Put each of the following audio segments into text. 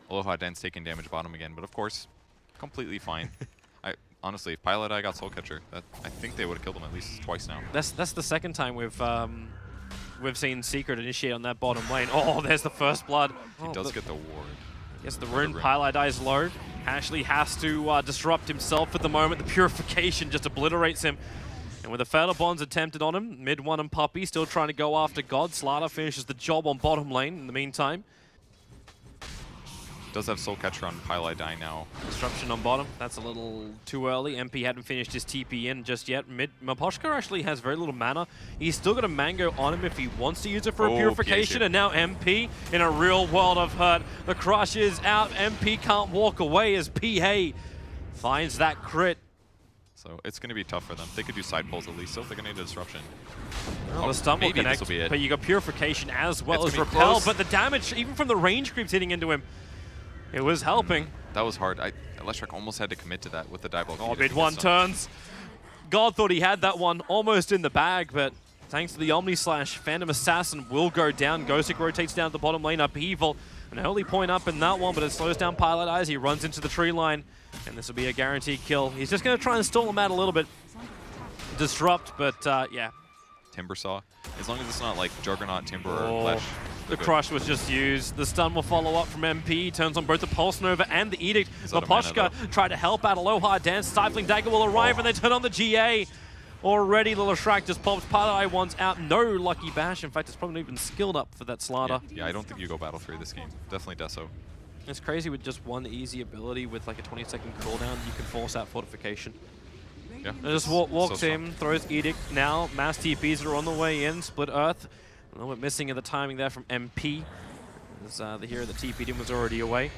Aloha Den's taking damage bottom again, but of course, completely fine. Honestly, if Pilot Eye got Soul Catcher, I think they would have killed him at least twice now. That's the second time we've seen Secret initiate on that bottom lane. Oh, there's the first blood. He does get the ward. Yes, the rune Pilot dies low. Ashley has to disrupt himself at the moment. The Purification just obliterates him. And with the Fatal Bonds attempted on him, mid one and Puppey still trying to go after God. Slaughter finishes the job on bottom lane in the meantime. Does have Soul Catcher on Pilot Die now. Disruption on bottom. That's a little too early. MP hadn't finished his TP in just yet. Maposhka actually has very little mana. He's still got a Mango on him if he wants to use it for a Purification. And now MP in a real world of hurt. The crush is out. MP can't walk away as PA finds that crit. So it's going to be tough for them. They could do side pulls at least, so if they're going to need a disruption. Well, the stun will connect, but you got Purification as well as Repel. But the damage, even from the range creeps hitting into him, it was helping. That was hard. Leshrac almost had to commit to that with the dive block. Oh, mid one turns. God thought he had that one almost in the bag, but thanks to the Omni Slash, Phantom Assassin will go down. Ghostic rotates down to the bottom lane. Upheaval. An early point up in that one, but it slows down Pilot Eyes. He runs into the tree line, and this will be a guaranteed kill. He's just going to try and stall him out a little bit. Disrupt, but yeah. Timber Saw. As long as it's not like Juggernaut, Timber, or Flesh. The crush was just used. The stun will follow up from MP. Turns on both the Pulse Nova and the Edict. Maposhka tried to help out Aloha Dance. Stifling Dagger will arrive and they turn on the GA. Already the Leshrac just pops Pilot Eye once out. No Lucky Bash. In fact, it's probably not even skilled up for that Slaughter. Yeah, I don't think you go Battle Fury this game. Definitely Deso. It's crazy with just one easy ability with like a 20-second cooldown, you can force out Fortification. Yeah. Just walks in, throws Edict. Now mass TPs are on the way in. Split Earth. A little bit missing in the timing there from MP. As the hero that TP'd in was already away.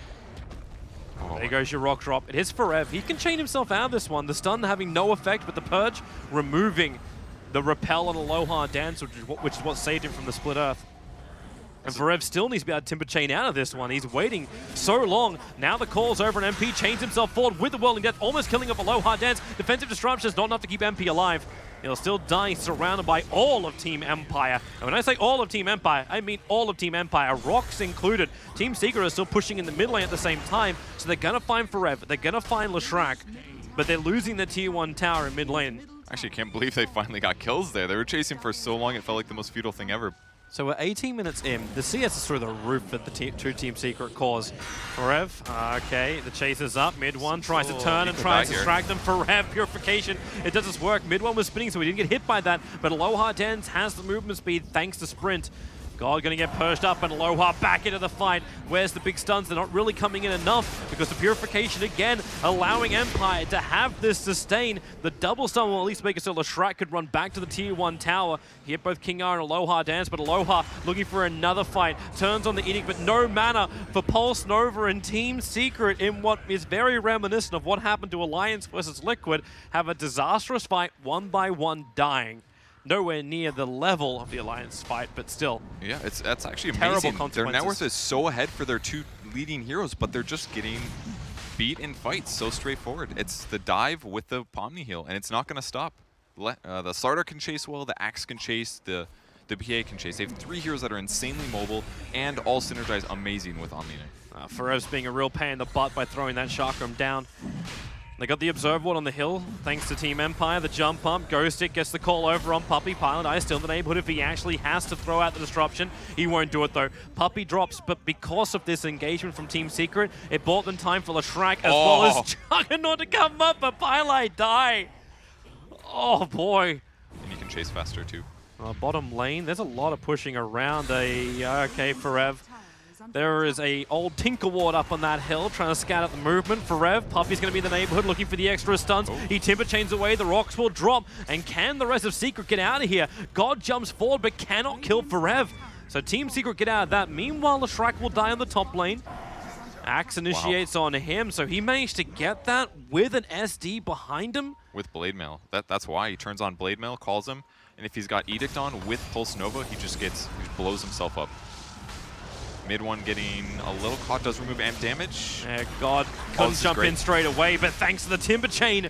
Oh. There goes your rock drop. It hits Forev. He can chain himself out of this one. The stun having no effect, but the Purge removing the repel on Aloha Dance, which is what saved him from the Split Earth. And Forev still needs to be able to Timber Chain out of this one. He's waiting so long. Now the call's over and MP chains himself forward with the Whirling Death, almost killing off Aloha Dance. Defensive Disruption is not enough to keep MP alive. He'll still die surrounded by all of Team Empire. And when I say all of Team Empire, I mean all of Team Empire, Rocks included. Team Secret are still pushing in the mid lane at the same time, so they're going to find Forever, they're going to find Leshrac, but they're losing the Tier 1 tower in mid lane. Actually, can't believe they finally got kills there. They were chasing for so long, it felt like the most futile thing ever. So we're 18 minutes in. The CS is through the roof at the two Team Secret cores. Forev, okay, the chase is up. Mid one tries to turn and tries to distract them. Forev, Purification, it doesn't work. Mid one was spinning, so he didn't get hit by that. But Aloha Dance has the movement speed thanks to Sprint. God gonna get purged up and Aloha back into the fight. Where's the big stuns? They're not really coming in enough because the Purification again allowing Empire to have this sustain. The double stun will at least make it so Leshrac could run back to the Tier 1 tower. He hit both King R and Aloha Dance, but Aloha looking for another fight. Turns on the Edict, but no mana for Pulse Nova and Team Secret in what is very reminiscent of what happened to Alliance versus Liquid. Have a disastrous fight, one by one dying. Nowhere near the level of the Alliance fight, but still. Yeah, that's actually amazing. Their net worth is so ahead for their two leading heroes, but they're just getting beat in fights so straightforward. It's the dive with the Pomni heal, and it's not going to stop. The Starter can chase well, the Axe can chase, the PA can chase. They have three heroes that are insanely mobile and all synergize amazing with Omni. Forev's being a real pain in the butt by throwing that chakram down. They got the Observe Ward on the hill, thanks to Team Empire. The jump pump, Ghostic gets the call over on Puppey. Pilot Eye still in the neighborhood if he actually has to throw out the disruption. He won't do it though. Puppey drops, but because of this engagement from Team Secret, it bought them time for Leshrac as well as Juggernaut to come up, but Pilot die. Oh boy. And you can chase faster too. Bottom lane, there's a lot of pushing around. Okay, Forev. There is a old Tinker Ward up on that hill, trying to scout out the movement. Forev, Puppey's going to be in the neighborhood looking for the extra stuns. He Timber Chains away, the rocks will drop. And can the rest of Secret get out of here? God jumps forward, but cannot kill Forev. So Team Secret get out of that. Meanwhile, Leshrac will die on the top lane. Axe initiates on him, so he managed to get that with an SD behind him. With Blade Mail. That's why he turns on Blade Mail, calls him, and if he's got Edict on with Pulse Nova, he just blows himself up. Mid one getting a little caught, does remove amp damage. God couldn't jump in straight away, but thanks to the Timber Chain,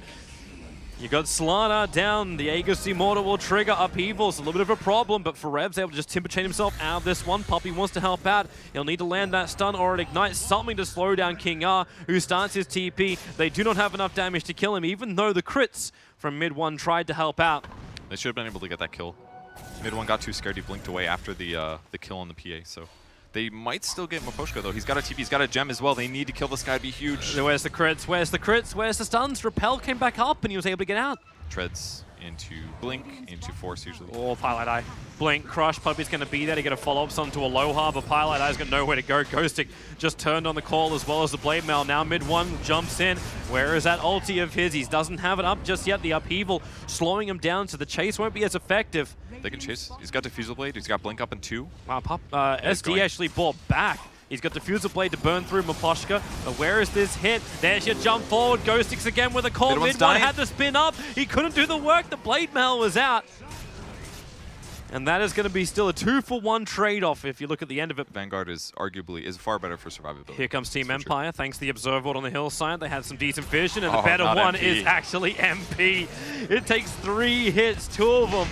You got Slana down. The Aegis Immortal will trigger upheaval. It's a little bit of a problem, but Farev's able to just timber chain himself out of this one. Puppey wants to help out. He'll need to land that stun or an ignite, something to slow down King R, who starts his TP. They do not have enough damage to kill him, even though the crits from mid one tried to help out. They should have been able to get that kill. Mid one got too scared. He blinked away after the kill on the PA, so... They might still get Miposhka, though. He's got a TP, he's got a gem as well. They need to kill this guy to be huge. Where's the crits? Where's the crits? Where's the stuns? Repel came back up and he was able to get out. Treads into Blink, into Force usually. Oh, Pilot Eye. Blink, Crush, Puppey's going to be there to get a follow-up stun to Aloha, but Pilot Eye's got nowhere to go. Ghostic just turned on the call as well as the Blade Mail. Now mid one jumps in. Where is that ulti of his? He doesn't have it up just yet. The upheaval slowing him down, so the chase won't be as effective. They can chase. He's got Diffusal Blade. He's got Blink up in 2. Wow, SD actually bought back. He's got Diffusal Blade to burn through Miposhka. But where is this hit? There's your jump forward. Ghostix again with a call. Mid one had the spin up. He couldn't do the work. The Blade Mail was out. And that is going to be still a 2-for-1 trade-off if you look at the end of it. Vanguard is arguably far better for survivability. Here comes Team Empire, thanks to the Observer on the hillside. They had some decent vision, and the better one MP. Is actually MP. It takes 3 hits, 2 of them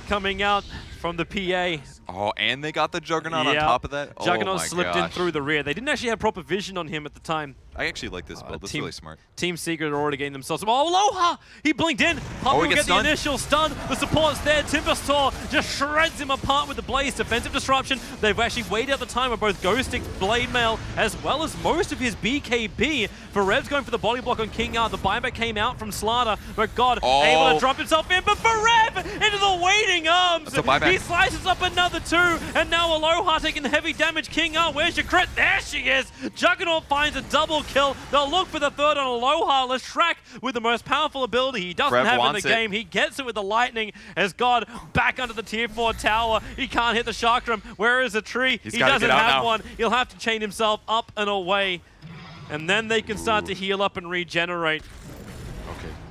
coming out from the PA. Oh, and they got the Juggernaut on top of that? Juggernaut slipped in through the rear. They didn't actually have proper vision on him at the time. I actually like this build. This is really smart. Team Secret are already getting themselves... Oh, Aloha! He blinked in. Puppey will get the initial stun. The support's there. Timbersaw just shreds him apart with the Blaze. Defensive disruption. They've actually waited out the time of both Ghostic, Blade Mail, as well as most of his BKB. Farev's going for the body block on King R. The buyback came out from Slaughter, but God, able to drop himself in. But Farev into the waiting arms. He slices up another 2, and now Aloha taking the heavy damage. King R, where's your crit? There she is. Juggernaut finds a double kill. They'll look for the 3rd on Aloha. Leshrac with the most powerful ability he doesn't have in the game. He gets it with the lightning as God back under the tier 4 tower. He can't hit the chakram. Where is the tree? He doesn't have one. He'll have to chain himself up and away. And then they can start to heal up and regenerate.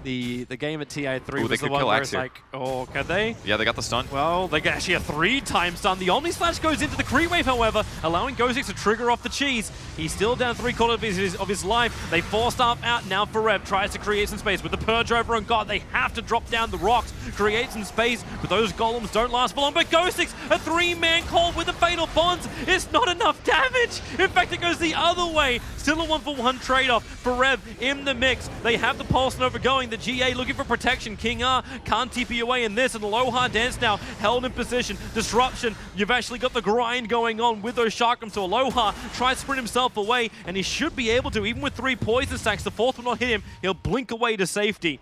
The game at TI3 was the one where it's like, oh, can they? Yeah, they got the stun. Well, they get actually a 3-time stun. The Omni Slash goes into the creep wave, however, allowing Ghostix to trigger off the cheese. He's still down 3/4 of his life. They force staff out. Now Farev tries to create some space with the Purge over on God. They have to drop down the rocks, create some space, but those golems don't last for long. But Ghostix, a 3-man call with the Fatal Bonds. It's not enough damage. In fact, it goes the other way. Still a 1-for-1 trade-off. Farev in the mix. They have the Pulse Nova going. The GA looking for protection. King R can't TP away in this, and Aloha Dance now held in position. Disruption. You've actually got the grind going on with those chakrams. So Aloha tries to sprint himself away, and he should be able to, even with 3 poison stacks. The 4th will not hit him. He'll blink away to safety.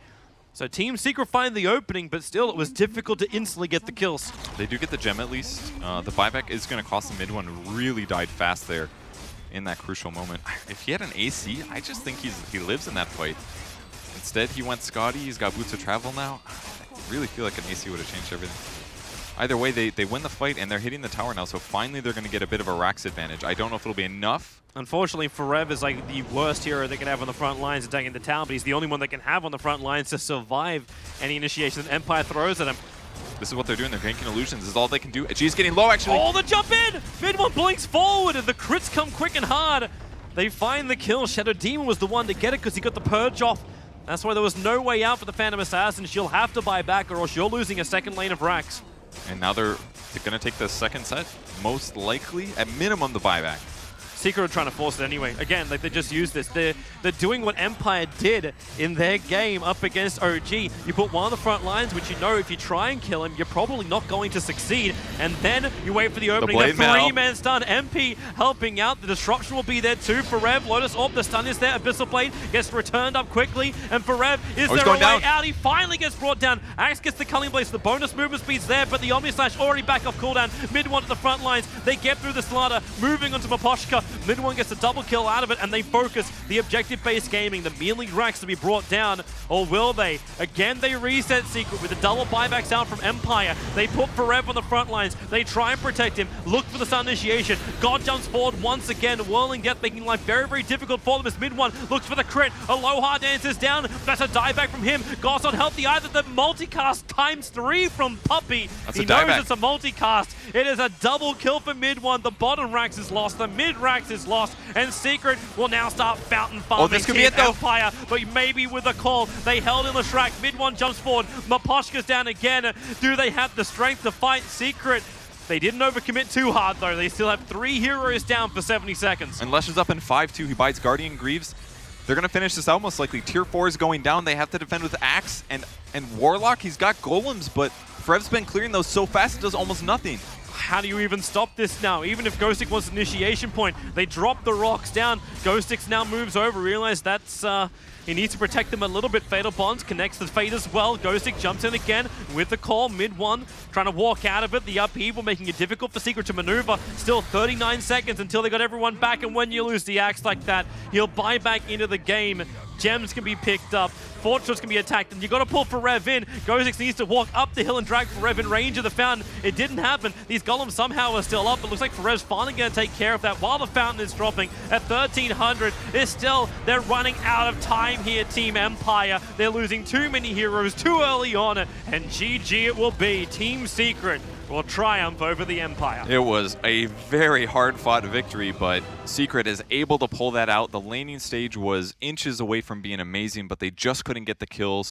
So Team Secret find the opening, but still it was difficult to instantly get the kills. They do get the gem at least. The buyback is going to cost the mid one. Really died fast there in that crucial moment. If he had an AC, I just think he lives in that fight. Instead, he went Scotty. He's got Boots of Travel now. I really feel like an AC would have changed everything. Either way, they win the fight, and they're hitting the tower now, so finally they're going to get a bit of a Rax advantage. I don't know if it'll be enough. Unfortunately, Farev is like the worst hero they can have on the front lines attacking the tower, but he's the only one they can have on the front lines to survive any initiation that Empire throws at him. This is what they're doing. They're ganking illusions. This is all they can do. G's getting low, actually. Oh, the jump in! Mid one blinks forward, and the crits come quick and hard. They find the kill. Shadow Demon was the one to get it because he got the Purge off. That's why there was no way out for the Phantom Assassin. She'll have to buy back, or else you're losing a 2nd lane of Rax. And now they're going to take the 2nd set. Most likely, at minimum, the buyback. Secret are trying to force it anyway. Again, like they just used this. They're doing what Empire did in their game up against OG. You put one on the front lines, which you know if you try and kill him, you're probably not going to succeed. And then you wait for the opening. A 3-man stun. MP helping out. The disruption will be there too. Farev, Lotus Orb, the stun is there. Abyssal Blade gets returned up quickly. And Farev is there a way out. He finally gets brought down. Axe gets the Culling Blade. So the bonus movement speed's there, but the Omni Slash already back off cooldown. Mid one to the front lines. They get through the Slaughter, moving onto Miposhka. Mid one gets a double kill out of it, and they focus the objective-based gaming, the melee Rax to be brought down, or will they? Again, they reset Secret with the double buybacks out from Empire. They put Farev on the front lines. They try and protect him, look for the stun initiation. God jumps forward once again, whirling death, making life very, very difficult for them as mid one looks for the crit. Aloha dances down. That's a dieback from him. God's not healthy either. The multicast ×3 from Puppey. He knows it's a multicast. It is a double kill for mid one. The bottom Rax is lost. The mid Rax Axe is lost, and Secret will now start fountain farming. Oh, this could be it though. Empire, but maybe with a call. They held in the Shrek. Mid one jumps forward. Maposhka's down again. Do they have the strength to fight Secret? They didn't overcommit too hard though. They still have 3 heroes down for 70 seconds. And Lesh is up in 5-2. He bites Guardian Greaves. They're going to finish this out most likely. Tier 4 is going down. They have to defend with Axe and Warlock. He's got Golems, but Frev's been clearing those so fast it does almost nothing. How do you even stop this now? Even if Ghostic wants an initiation point, they drop the rocks down. Ghostic now moves over, realize that's he needs to protect them a little bit. Fatal Bonds connects the Fate as well. Ghostic jumps in again with the call, mid one, trying to walk out of it. The upheaval making it difficult for Secret to maneuver. Still 39 seconds until they got everyone back, and when you lose the Axe like that, he'll buy back into the game. Gems can be picked up. Fortress can be attacked, and you got to pull Forev in. Ghostic needs to walk up the hill and drag Forev in range of the fountain. It didn't happen. These golems somehow are still up. It looks like Forev's finally going to take care of that while the fountain is dropping at 1300. They're running out of time here, Team Empire. They're losing too many heroes too early on, and GG it will be. Team Secret will triumph over the Empire. It was a very hard-fought victory, but Secret is able to pull that out. The laning stage was inches away from being amazing, but they just couldn't get the kills.